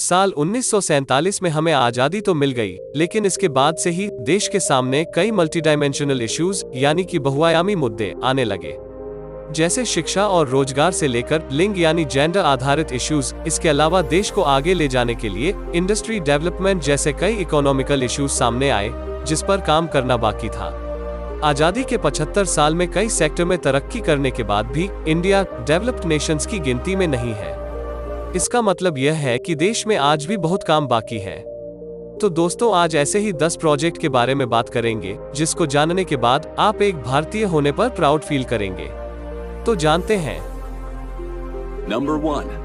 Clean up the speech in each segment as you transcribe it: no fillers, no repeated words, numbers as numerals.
साल 1947 में हमें आज़ादी तो मिल गई, लेकिन इसके बाद से ही देश के सामने कई मल्टीडायमेंशनल इश्यूज यानी कि बहुआयामी मुद्दे आने लगे, जैसे शिक्षा और रोजगार से लेकर लिंग यानी जेंडर आधारित इश्यूज। इसके अलावा देश को आगे ले जाने के लिए इंडस्ट्री डेवलपमेंट जैसे कई इकोनॉमिकल इश्यूज सामने आए, जिस पर काम करना बाकी था। आजादी के 75 साल में कई सेक्टर में तरक्की करने के बाद भी इंडिया डेवलप्ड नेशंस की गिनती में नहीं है। इसका मतलब यह है कि देश में आज भी बहुत काम बाकी है। तो दोस्तों, आज ऐसे ही 10 प्रोजेक्ट के बारे में बात करेंगे, जिसको जानने के बाद आप एक भारतीय होने पर प्राउड फील करेंगे। तो जानते हैं। नंबर 1,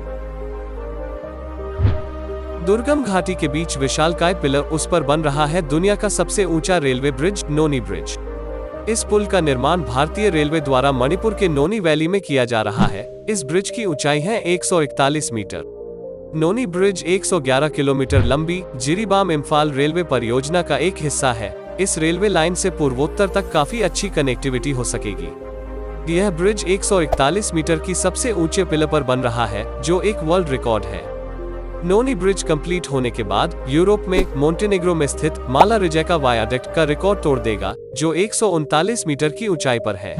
दुर्गम घाटी के बीच विशालकाय पिलर, उस पर बन रहा है दुनिया का सबसे ऊंचा रेलवे ब्रिज, नोनी ब्रिज। इस पुल का निर्माण भारतीय रेलवे द्वारा मणिपुर के नोनी वैली में किया जा रहा है। इस ब्रिज की ऊंचाई है 141 मीटर। नोनी ब्रिज 111 किलोमीटर लंबी जिरीबाम इम्फाल रेलवे परियोजना का एक हिस्सा है। इस रेलवे लाइन से पूर्वोत्तर तक काफी अच्छी कनेक्टिविटी हो सकेगी। यह ब्रिज 141 मीटर की सबसे ऊंचे पिलर पर बन रहा है, जो एक वर्ल्ड रिकॉर्ड है। नोनी ब्रिज कंप्लीट होने के बाद यूरोप में मोंटेनेग्रो में स्थित माला रिजेका वायाडक्ट का रिकॉर्ड तोड़ देगा, जो 139 मीटर की ऊंचाई पर है।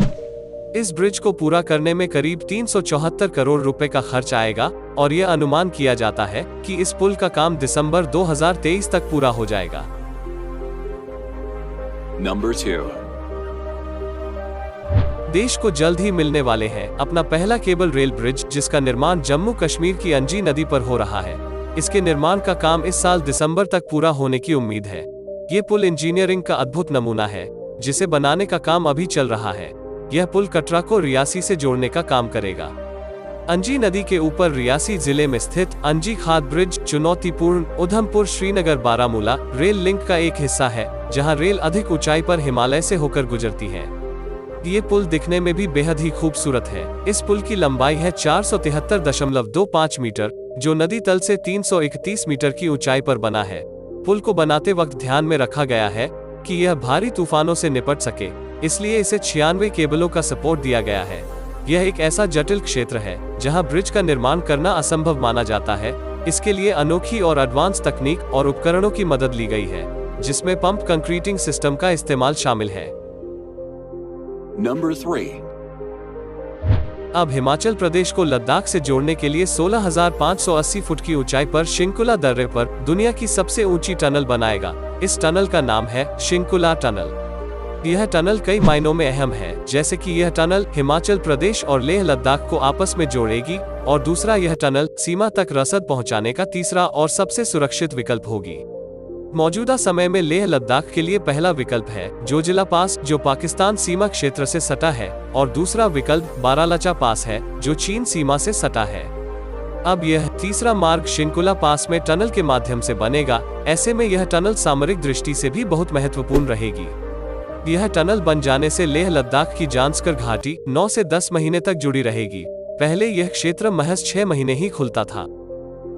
इस ब्रिज को पूरा करने में करीब 374 करोड़ रुपए का खर्च आएगा और यह अनुमान किया जाता है कि इस पुल का काम दिसंबर 2023 तक पूरा हो जाएगा। नंबर 2, देश को जल्द ही मिलने वाले हैं अपना पहला केबल रेल ब्रिज, जिसका निर्माण जम्मू कश्मीर की अंजी नदी पर हो रहा है। इसके निर्माण का काम इस साल दिसंबर तक पूरा होने की उम्मीद है। ये पुल इंजीनियरिंग का अद्भुत नमूना है, जिसे बनाने का काम अभी चल रहा है। यह पुल कटरा को रियासी से जोड़ने का काम करेगा। अंजी नदी के ऊपर रियासी जिले में स्थित अंजी खाद ब्रिज चुनौतीपूर्ण उधमपुर श्रीनगर बारामूला रेल लिंक का एक हिस्सा है, जहां रेल अधिक ऊंचाई पर हिमालय से होकर गुजरती है। ये पुल दिखने में भी बेहद ही खूबसूरत है। इस पुल की लंबाई है 473.25 मीटर, जो नदी तल से 331 मीटर की ऊंचाई पर बना है। पुल को बनाते वक्त ध्यान में रखा गया है कि यह भारी तूफानों से निपट सके, इसलिए इसे 96 केबलों का सपोर्ट दिया गया है। यह एक ऐसा जटिल क्षेत्र है जहां ब्रिज का निर्माण करना असंभव माना जाता है। इसके लिए अनोखी और एडवांस तकनीक और उपकरणों की मदद ली गई है, जिसमें पंप कंक्रीटिंग सिस्टम का इस्तेमाल शामिल है। नंबर 3, अब हिमाचल प्रदेश को लद्दाख से जोड़ने के लिए 16,580 फुट की ऊंचाई पर शिंकुला दर्रे पर दुनिया की सबसे ऊंची टनल बनाएगा। इस टनल का नाम है शिंकुला टनल। यह टनल कई मायनों में अहम है, जैसे कि यह टनल हिमाचल प्रदेश और लेह लद्दाख को आपस में जोड़ेगी, और दूसरा, यह टनल सीमा तक रसद पहुंचाने का तीसरा और सबसे सुरक्षित विकल्प होगी। मौजूदा समय में लेह लद्दाख के लिए पहला विकल्प है जोजिला पास, जो पाकिस्तान सीमा क्षेत्र से सटा है, और दूसरा विकल्प बारालाचा पास है, जो चीन सीमा से सटा है। अब यह तीसरा मार्ग शिंकुला पास में टनल के माध्यम से बनेगा। ऐसे में यह टनल सामरिक दृष्टि से भी बहुत महत्वपूर्ण रहेगी। यह टनल बन जाने से लेह लद्दाख की जांस्कर घाटी 9 से 10 महीने तक जुड़ी रहेगी। पहले यह क्षेत्र महज 6 महीने ही खुलता था।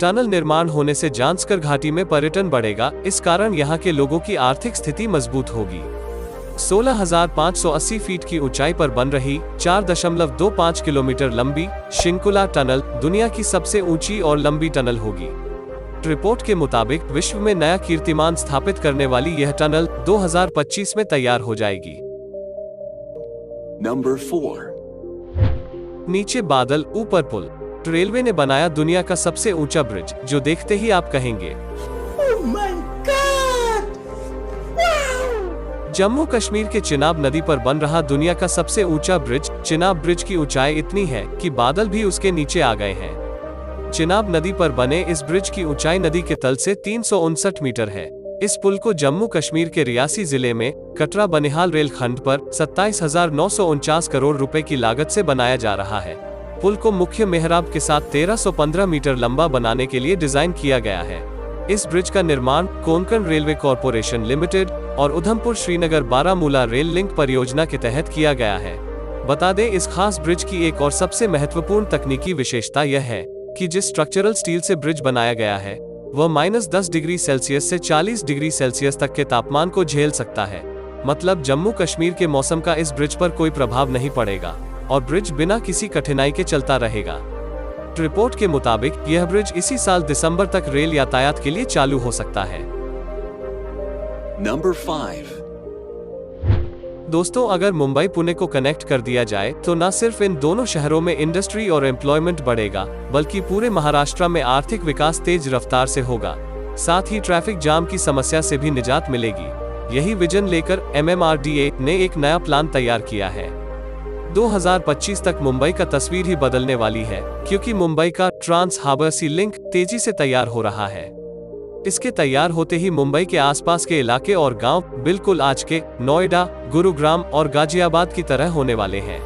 टनल निर्माण होने से जांस्कर घाटी में पर्यटन बढ़ेगा, इस कारण यहाँ के लोगों की आर्थिक स्थिति मजबूत होगी। 16,580 फीट की ऊंचाई पर बन रही 4.25 किलोमीटर लंबी शिंकुला टनल दुनिया की सबसे ऊंची और लंबी टनल होगी। रिपोर्ट के मुताबिक विश्व में नया कीर्तिमान स्थापित करने वाली यह टनल 2025 में तैयार हो जाएगी। नंबर 4, नीचे बादल ऊपर पुल। रेलवे ने बनाया दुनिया का सबसे ऊंचा ब्रिज, जो देखते ही आप कहेंगे Oh my God! Wow! Jammu Kashmir के चिनाब नदी पर बन रहा दुनिया का सबसे ऊंचा ब्रिज। चिनाब ब्रिज की ऊंचाई इतनी है कि बादल भी उसके नीचे आ गए हैं। चिनाब नदी पर बने इस ब्रिज की ऊंचाई नदी के तल से 359 मीटर है। इस पुल को जम्मू कश्मीर के रियासी जिले में कटरा बनिहाल रेल खंड पर 27,949 करोड़ रुपए की लागत से बनाया जा रहा है। पुल को मुख्य मेहराब के साथ 1315 मीटर लंबा बनाने के लिए डिजाइन किया गया है। इस ब्रिज का निर्माण कोंकण रेलवे कॉरपोरेशन लिमिटेड और उधमपुर श्रीनगर बारामूला रेल लिंक परियोजना के तहत किया गया है। बता दें, इस खास ब्रिज की एक और सबसे महत्वपूर्ण तकनीकी विशेषता यह है कि जिस स्ट्रक्चरल स्टील से ब्रिज बनाया गया है, वह -10 डिग्री सेल्सियस से 40 डिग्री सेल्सियस तक के तापमान को झेल सकता है। मतलब जम्मू कश्मीर के मौसम का इस ब्रिज पर कोई प्रभाव नहीं पड़ेगा और ब्रिज बिना किसी कठिनाई के चलता रहेगा। रिपोर्ट के मुताबिक यह ब्रिज इसी साल दिसंबर तक रेल यातायात के लिए चालू हो सकता है। Number 5. दोस्तों, अगर मुंबई पुणे को कनेक्ट कर दिया जाए तो न सिर्फ इन दोनों शहरों में इंडस्ट्री और एम्प्लॉयमेंट बढ़ेगा, बल्कि पूरे महाराष्ट्र में आर्थिक विकास तेज रफ्तार से होगा। साथ ही ट्रैफिक जाम की समस्या से भी निजात मिलेगी। यही विजन लेकर MMRDA ने एक नया प्लान तैयार किया है। 2025 तक मुंबई का तस्वीर ही बदलने वाली है, क्योंकि मुंबई का ट्रांस हार्बर सी लिंक तेजी से तैयार हो रहा है। इसके तैयार होते ही मुंबई के आसपास के इलाके और गांव बिल्कुल आज के नोएडा, गुरुग्राम और गाजियाबाद की तरह होने वाले हैं।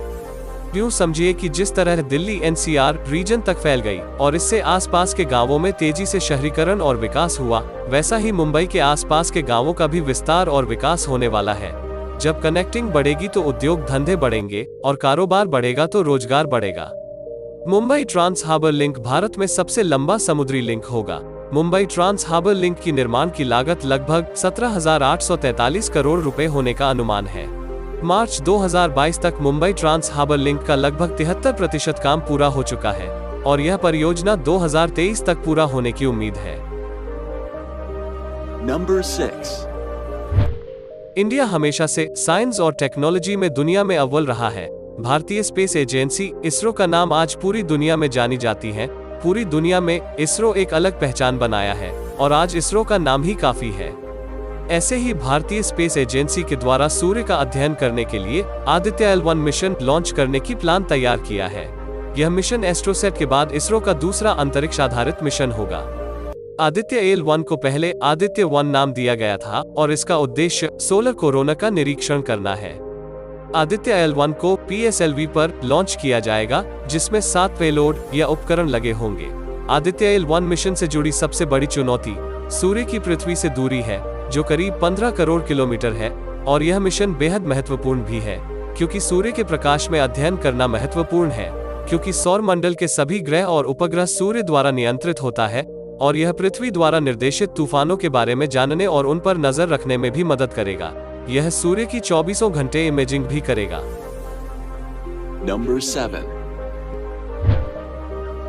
यूं समझिए कि जिस तरह दिल्ली NCR रीजन तक फैल गई और इससे आसपास के गांवों में तेजी से शहरीकरण और विकास हुआ, वैसा ही मुंबई के आसपास के गांवों का भी विस्तार और विकास होने वाला है। जब कनेक्टिंग बढ़ेगी तो उद्योग धंधे बढ़ेंगे और कारोबार बढ़ेगा तो रोजगार बढ़ेगा। Mumbai trans harbour link Bharat में सबसे लंबा समुद्री लिंक होगा। मुंबई ट्रांस हार्बर लिंक की निर्माण की लागत लगभग 17,843 करोड़ रुपए होने का अनुमान है। मार्च 2022 तक मुंबई ट्रांस हार्बर लिंक का लगभग 73% काम पूरा हो चुका है और यह परियोजना 2023 तक पूरा होने की उम्मीद है। Number 6. इंडिया हमेशा से साइंस और टेक्नोलॉजी में दुनिया में अव्वल रहा है। भारतीय स्पेस एजेंसी इसरो का नाम आज पूरी दुनिया में जानी जाती है। पूरी दुनिया में इसरो एक अलग पहचान बनाया है और आज इसरो का नाम ही काफी है। ऐसे ही भारतीय स्पेस एजेंसी के द्वारा सूर्य का अध्ययन करने के लिए आदित्य L1 मिशन लॉन्च करने की प्लान तैयार किया है। यह मिशन एस्ट्रोसेट के बाद इसरो का दूसरा अंतरिक्ष आधारित मिशन होगा। आदित्य L1 को पहले आदित्य 1 नाम दिया गया था और इसका उद्देश्य सोलर कोरोना का निरीक्षण करना है। आदित्य L1 को PSLV पर लॉन्च किया जाएगा, जिसमें 7 पेलोड या उपकरण लगे होंगे। आदित्य L1 मिशन से जुड़ी सबसे बड़ी चुनौती सूर्य की पृथ्वी से दूरी है, जो करीब 15 करोड़ किलोमीटर है, और यह मिशन बेहद महत्वपूर्ण भी है, क्योंकि सूर्य के प्रकाश में अध्ययन करना महत्वपूर्ण है, क्योंकि सौर मंडल के सभी ग्रह और उपग्रह सूर्य द्वारा नियंत्रित होता है और यह पृथ्वी द्वारा निर्देशित तूफानों के बारे में जानने और उन पर नजर रखने में भी मदद करेगा। यह सूर्य की 24 घंटे इमेजिंग भी करेगा। Number 7.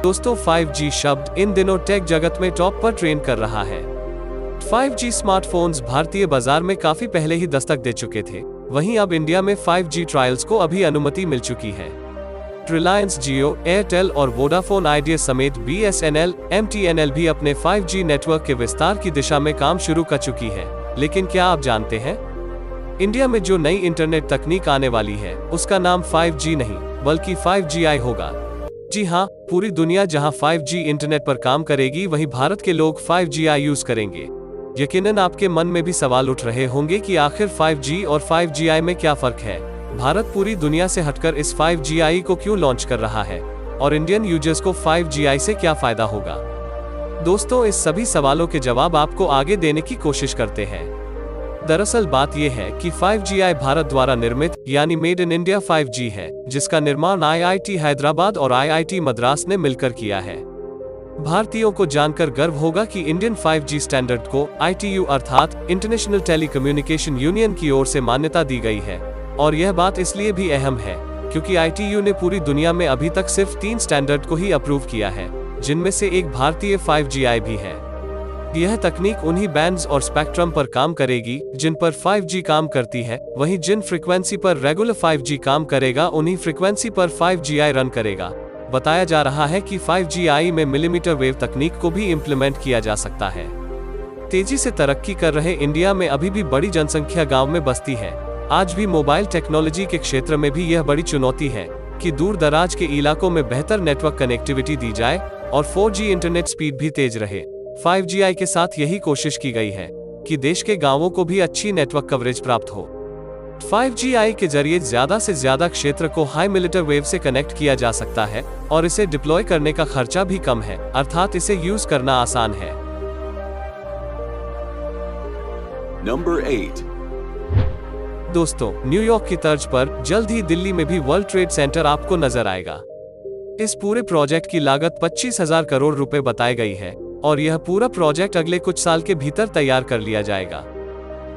दोस्तों, 5G शब्द इन दिनों टेक जगत में टॉप पर ट्रेंड कर रहा है। 5G स्मार्टफोन्स भारतीय बाजार में काफी पहले ही दस्तक दे चुके थे। वहीं अब इंडिया में 5G ट्रायल्स को अभी अनुमति मिल चुकी है। रिलायंस जियो, एयरटेल और वोडाफोन आइडिया समेत BSNL, MTNL भी अपने 5G नेटवर्क के विस्तार की दिशा में काम शुरू कर चुकी है। लेकिन क्या आप जानते हैं, इंडिया में जो नई इंटरनेट तकनीक आने वाली है उसका नाम 5G नहीं बल्कि 5GI होगा। जी हाँ, पूरी दुनिया जहां 5G इंटरनेट पर काम करेगी, वहीं भारत के लोग 5GI यूज करेंगे। यकीनन आपके मन में भी सवाल उठ रहे होंगे कि आखिर 5G और 5GI में क्या फर्क है। भारत पूरी दुनिया से हटकर इस 5GI को क्यों लॉन्च कर रहा है और इंडियन यूजर्स को 5GI से क्या फायदा होगा। दोस्तों, इस सभी सवालों के जवाब आपको आगे देने की कोशिश करते हैं। दरअसल बात यह है कि 5GI भारत द्वारा निर्मित यानी मेड इन इंडिया 5G है, जिसका निर्माण IIT हैदराबाद और IIT मद्रास ने मिलकर किया है। भारतीयों को जानकर गर्व होगा कि इंडियन 5G स्टैंडर्ड को ITU अर्थात इंटरनेशनल टेलीकम्युनिकेशन यूनियन की ओर से मान्यता दी गई है, और यह बात इसलिए भी अहम है क्योंकि ITU ने पूरी दुनिया में अभी तक सिर्फ 3 स्टैंडर्ड को ही अप्रूव किया है, जिनमें से एक भारतीय 5GI भी है। यह तकनीक उन्हीं बैंड्स और स्पेक्ट्रम पर काम करेगी जिन पर 5G काम करती है, वहीं जिन फ्रीक्वेंसी पर रेगुलर 5G काम करेगा उन्हीं फ्रीक्वेंसी पर 5GI रन करेगा। बताया जा रहा है कि 5GI में मिलीमीटर वेव तकनीक को भी इम्प्लीमेंट किया जा सकता है। तेजी से तरक्की कर रहे इंडिया में अभी भी बड़ी जनसंख्या गांव में बसती है। आज भी मोबाइल टेक्नोलॉजी के क्षेत्र में भी यह बड़ी चुनौती है कि दूर दराज के इलाकों में बेहतर नेटवर्क कनेक्टिविटी दी जाए और 4G इंटरनेट स्पीड भी तेज रहे। 5GI के साथ यही कोशिश की गई है कि देश के गांवों को भी अच्छी नेटवर्क कवरेज प्राप्त हो। 5GI के जरिए ज्यादा से ज्यादा क्षेत्र को हाई मिलीमीटर वेव से कनेक्ट किया जा सकता है और इसे डिप्लॉय करने का खर्चा भी कम है, अर्थात इसे यूज करना आसान है। Number 8. दोस्तों, न्यूयॉर्क की तर्ज पर जल्द ही दिल्ली में भी वर्ल्ड ट्रेड सेंटर आपको नजर आएगा। इस पूरे प्रोजेक्ट की लागत 25,000 करोड़ रुपए बताई गई है और यह पूरा प्रोजेक्ट अगले कुछ साल के भीतर तैयार कर लिया जाएगा।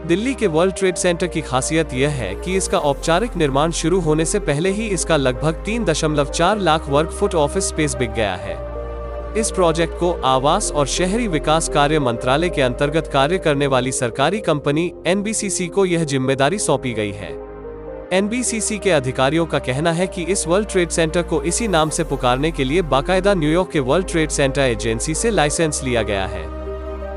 दिल्ली के वर्ल्ड ट्रेड सेंटर की खासियत यह है कि इसका औपचारिक निर्माण शुरू होने से पहले ही इसका लगभग 3.4 लाख वर्ग फुट ऑफिस स्पेस बिक गया है। इस प्रोजेक्ट को आवास और शहरी विकास कार्य मंत्रालय के अंतर्गत कार्य करने वाली सरकारी कंपनी एनबीसीसी को यह जिम्मेदारी सौंपी गई है। एनबीसीसी के अधिकारियों का कहना है कि इस वर्ल्ड ट्रेड सेंटर को इसी नाम से पुकारने के लिए बाकायदा न्यूयॉर्क के वर्ल्ड ट्रेड सेंटर एजेंसी से लाइसेंस लिया गया है।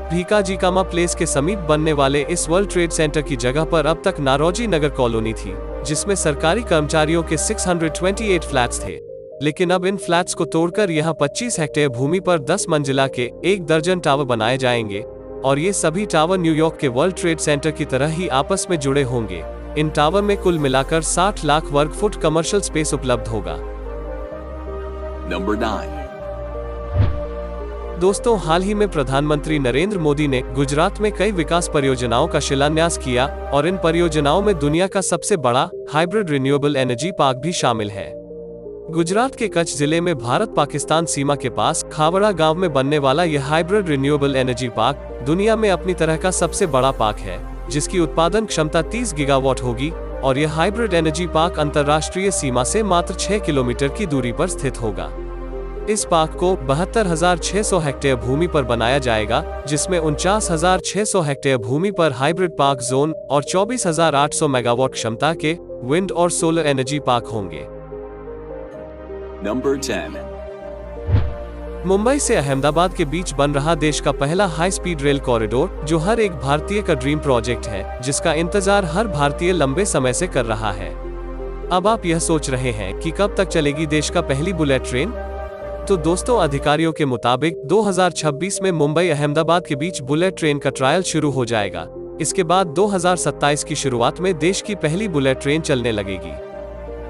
भीकाजीकामा प्लेस के समीप बनने वाले इस वर्ल्ड ट्रेड सेंटर की जगह पर अब तक नारोजी नगर कॉलोनी थी, जिसमें सरकारी कर्मचारियों के 628 फ्लैट्स थे। लेकिन अब इन फ्लैट्स को तोड़कर यहां 25 हेक्टेयर भूमि पर 10 मंजिला के 1 दर्जन टावर बनाए जाएंगे और ये सभी टावर न्यूयॉर्क के वर्ल्ड ट्रेड सेंटर की तरह ही आपस में जुड़े होंगे। इन टावर में कुल मिलाकर 60 लाख वर्ग फुट कमर्शियल स्पेस उपलब्ध होगा। Number 9. दोस्तों, हाल ही में प्रधानमंत्री नरेंद्र मोदी ने गुजरात में कई विकास परियोजनाओं का शिलान्यास किया और इन परियोजनाओं में दुनिया का सबसे बड़ा हाइब्रिड रिन्यूएबल एनर्जी पार्क भी शामिल है। गुजरात के कच्छ जिले में भारत पाकिस्तान सीमा के पास खावड़ा गांव में बनने वाला यह हाइब्रिड रिन्यूएबल एनर्जी पार्क दुनिया में अपनी तरह का सबसे बड़ा पार्क है, जिसकी उत्पादन क्षमता 30 गीगावाट होगी और यह हाइब्रिड एनर्जी पार्क अंतर्राष्ट्रीय सीमा से मात्र 6 किलोमीटर की दूरी पर स्थित होगा। इस पार्क को 72,600 हेक्टेयर भूमि पर बनाया जाएगा, जिसमें 49,600 हेक्टेयर भूमि पर हाइब्रिड पार्क जोन और 24,800 मेगावाट क्षमता के विंड और सोलर एनर्जी पार्क होंगे। Number 10. मुंबई से अहमदाबाद के बीच बन रहा देश का पहला हाई स्पीड रेल कॉरिडोर, जो हर एक भारतीय का ड्रीम प्रोजेक्ट है, जिसका इंतजार हर भारतीय लंबे समय से कर रहा है। अब आप यह सोच रहे हैं कि कब तक चलेगी देश का पहली बुलेट ट्रेन? तो दोस्तों, अधिकारियों के मुताबिक 2026 में मुंबई अहमदाबाद के बीच बुलेट ट्रेन का ट्रायल शुरू हो जाएगा। इसके बाद 2027 की शुरुआत में देश की पहली बुलेट ट्रेन चलने लगेगी।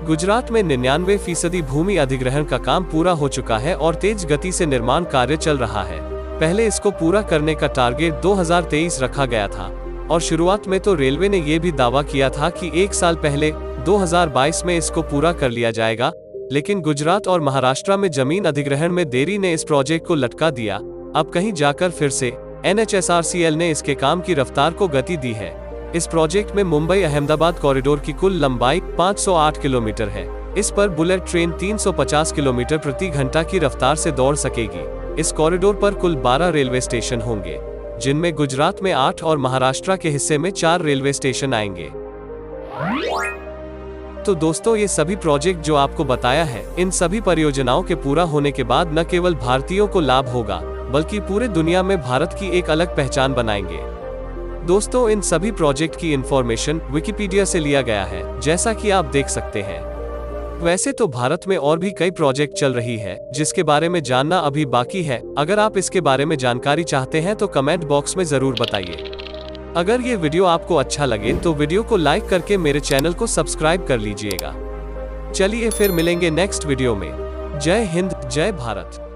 गुजरात में 99% भूमि अधिग्रहण का काम पूरा हो चुका है और तेज गति से निर्माण कार्य चल रहा है। पहले इसको पूरा करने का टारगेट 2023 रखा गया था और शुरुआत में तो रेलवे ने यह भी दावा किया था कि 1 साल पहले 2022 में इसको पूरा कर लिया जाएगा, लेकिन गुजरात और महाराष्ट्र में जमीन अधिग्रहण में देरी ने इस प्रोजेक्ट को लटका दिया। अब कहीं जाकर फिर से NHSRCL ने इसके काम की रफ्तार को गति दी है। इस प्रोजेक्ट में मुंबई अहमदाबाद कॉरिडोर की कुल लंबाई 508 किलोमीटर है। इस पर बुलेट ट्रेन 350 किलोमीटर प्रति घंटा की रफ्तार से दौड़ सकेगी। इस कॉरिडोर पर कुल 12 रेलवे स्टेशन होंगे, जिनमें गुजरात में 8 और महाराष्ट्र के हिस्से में 4 रेलवे स्टेशन आएंगे। तो दोस्तों, ये सभी प्रोजेक्ट जो आपको बताया है, इन सभी परियोजनाओं के पूरा होने के बाद न केवल भारतीयों को लाभ होगा, बल्कि पूरे दुनिया में भारत की एक अलग पहचान बनाएंगे। दोस्तों, इन सभी प्रोजेक्ट की इंफॉर्मेशन विकिपीडिया से लिया गया है, जैसा कि आप देख सकते हैं। वैसे तो भारत में और भी कई प्रोजेक्ट चल रही है, जिसके बारे में जानना अभी बाकी है। अगर आप इसके बारे में जानकारी चाहते हैं तो कमेंट बॉक्स में जरूर बताइए। अगर ये वीडियो आपको अच्छा लगे तो वीडियो को लाइक करके मेरे चैनल को सब्सक्राइब कर लीजिएगा। चलिए फिर मिलेंगे नेक्स्ट वीडियो में। जय हिंद, जय भारत।